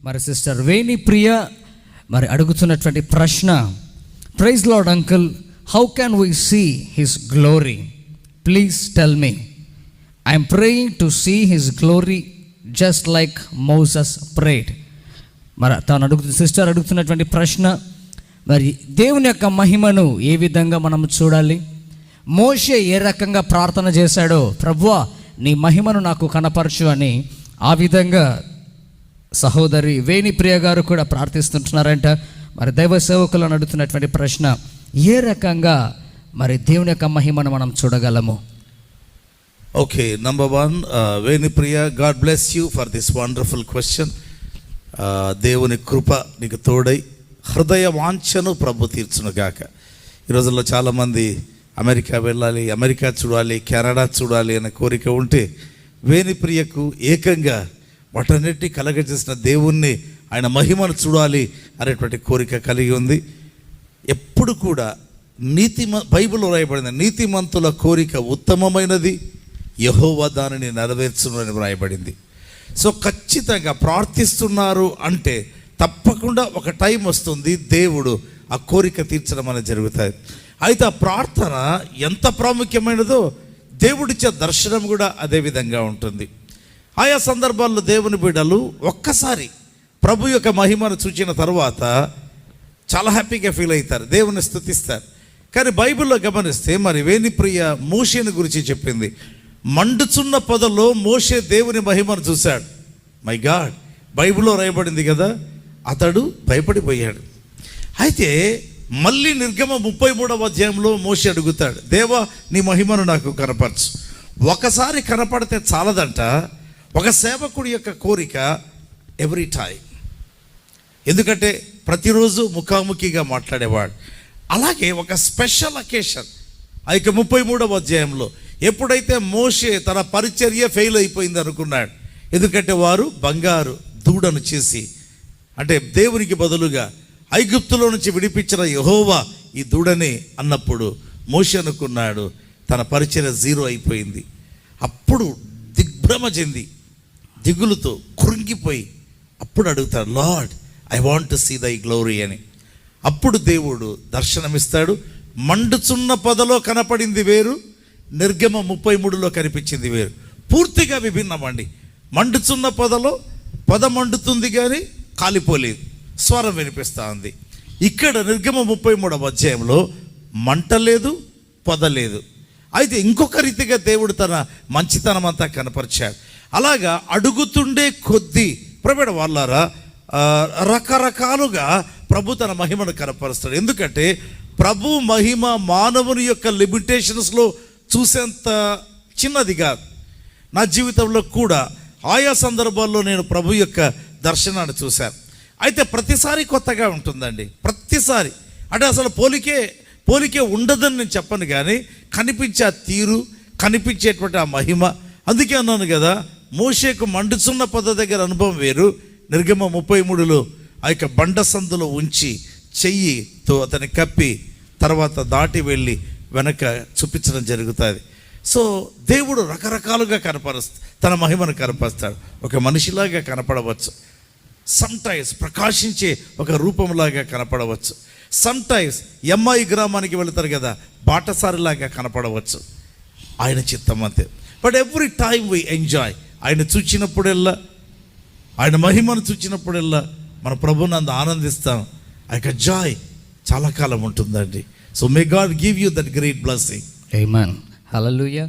మరి సిస్టర్ వేణి ప్రియ మరి అడుగుతున్నటువంటి ప్రశ్న, praise Lord uncle, how can we see his glory? Please tell me. I'm praying to see his glory just like Moses prayed. మరి sister అడుగుతున్నటువంటి ప్రశ్న, మరి దేవుని యొక్క మహిమను ఏ విధంగా మనం చూడాలి? మోషే ఏ రకంగా ప్రార్థన చేశాడో, ప్రభువా నీ మహిమను నాకు కనపరచు అని, ఆ విధంగా సహోదరి వేణి ప్రియ గారు కూడా ప్రార్థిస్తుంటున్నారంట. మరి దైవ సేవకులను అడుగుతున్నటువంటి ప్రశ్న, ఏ రకంగా మరి దేవుని యొక్క మహిమను మనం చూడగలము? Okay, number 1, Veni Priya, God bless you for this wonderful question. దేవుని కృప నీకు తోడై హృదయ వాంఛను ప్రభు తీర్చునుగాక. ఈ రోజుల్లో చాలామంది అమెరికా వెళ్ళాలి, అమెరికా చూడాలి, కెనడా చూడాలి అనే కోరిక ఉంటే, వేణి ప్రియకు ఏకంగా వాటన్నిటిని కలగజేసిన దేవుణ్ణి, ఆయన మహిమను చూడాలి అనేటువంటి కోరిక కలిగి ఉంది. ఎప్పుడు కూడా బైబిల్లో రాయబడింది, నీతిమంతుల కోరిక ఉత్తమమైనది, యెహోవా దానిని నెరవేర్చును అని రాయబడింది. సో ఖచ్చితంగా ప్రార్థిస్తున్నారు అంటే తప్పకుండా ఒక టైం వస్తుంది, దేవుడు ఆ కోరిక తీర్చడం అనేది జరుగుతుంది. అయితే ఆ ప్రార్థన ఎంత ప్రాముఖ్యమైనదో దేవుడిచ్చే దర్శనం కూడా అదే విధంగా ఉంటుంది. ఆయా సందర్భాల్లో దేవుని బిడ్డలు ఒక్కసారి ప్రభు యొక్క మహిమను చూచిన తర్వాత చాలా హ్యాపీగా ఫీల్ అవుతారు, దేవుని స్తుతిస్తారు. కానీ బైబిల్లో గమనిస్తే మరి వేణి ప్రియ మోషేని గురించి చెప్పింది. మండుచున్న పొదలో మోషే దేవుని మహిమను చూశాడు. మై గాడ్, బైబిల్లో రాయబడింది కదా, అతడు భయపడిపోయాడు. అయితే మళ్ళీ నిర్గమ 33వ అధ్యాయంలో మోషే అడుగుతాడు, దేవా నీ మహిమను నాకు కనపరచు. ఒకసారి కనపడితే చాలదంట, ఒక సేవకుడి యొక్క కోరిక ఎవ్రీ టైం. ఎందుకంటే ప్రతిరోజు ముఖాముఖిగా మాట్లాడేవాడు. అలాగే ఒక స్పెషల్ అకేషన్ ఆ యొక్క 33వ అధ్యాయంలో ఎప్పుడైతే మోషే తన పరిచర్య ఫెయిల్ అయిపోయింది అనుకున్నాడు, ఎందుకంటే వారు బంగారు దూడను చేసి, అంటే దేవునికి బదులుగా ఐగుప్తులో నుంచి విడిపించిన యెహోవా ఈ దూడని అన్నప్పుడు మోషే అనుకున్నాడు తన పరిచర్య జీరో అయిపోయింది. అప్పుడు దిగ్భ్రమ చెంది దిగులుతో కృంగిపోయి అప్పుడు అడుగుతాడు, Lord I want to see thy glory అని. అప్పుడు దేవుడు దర్శనమిస్తాడు. మండుచున్న పొదలో కనపడింది వేరు, నిర్గమ 33లో కనిపించింది వేరు, పూర్తిగా విభిన్నమండి. మండుచున్న పొదలో పొద మండుతుంది కానీ కాలిపోలేదు, స్వరం వినిపిస్తూ ఉంది. ఇక్కడ నిర్గమ 33వ అధ్యాయంలో మంట లేదు, పొద లేదు. అయితే ఇంకొక రీతిగా దేవుడు తన మంచితనం అంతా కనపరిచాడు. అలాగా అడుగుతుండే కొద్దీ ప్రభువైన వాళ్ళారా రకరకాలుగా ప్రభు తన మహిమను కనపరుస్తాడు. ఎందుకంటే ప్రభు మహిమ మానవుని యొక్క లిమిటేషన్స్లో చూసేంత చిన్నది కాదు. నా జీవితంలో కూడా ఆయా సందర్భాల్లో నేను ప్రభు యొక్క దర్శనాన్ని చూశాను. అయితే ప్రతిసారి కొత్తగా ఉంటుందండి, ప్రతిసారి. అంటే అసలు పోలికే ఉండదని నేను చెప్పను, కానీ కనిపించే ఆ తీరు, కనిపించేటువంటి ఆ మహిమ. అందుకే అన్నాను కదా, మోషేకు మండుచున్న పొద దగ్గర అనుభవం వేరు, నిర్గమ 33లో ఆ యొక్క బండ సందులో ఉంచి చెయ్యితో అతన్ని కప్పి తర్వాత దాటి వెళ్ళి వెనక చూపించడం జరుగుతుంది. సో దేవుడు రకరకాలుగా తన మహిమను కనపరుస్తాడు. ఒక మనిషిలాగా కనపడవచ్చు, సమ్టైమ్స్ ప్రకాశించే ఒక రూపంలాగా కనపడవచ్చు, సమ్టైమ్స్ ఎంఐ గ్రామానికి వెళతారు కదా బాటసారిలాగా కనపడవచ్చు. ఆయన చిత్తం అంతే. But every time we enjoy. ఆయన చూచినప్పుడల్లా, ఆయన మహిమను చూచినప్పుడల్లా మన ప్రభునందు ఆనందిస్తాం. ఆ యొక్క జాయ్ చాలా కాలం ఉంటుందండి. So may God give you that great blessing. Amen. Hallelujah.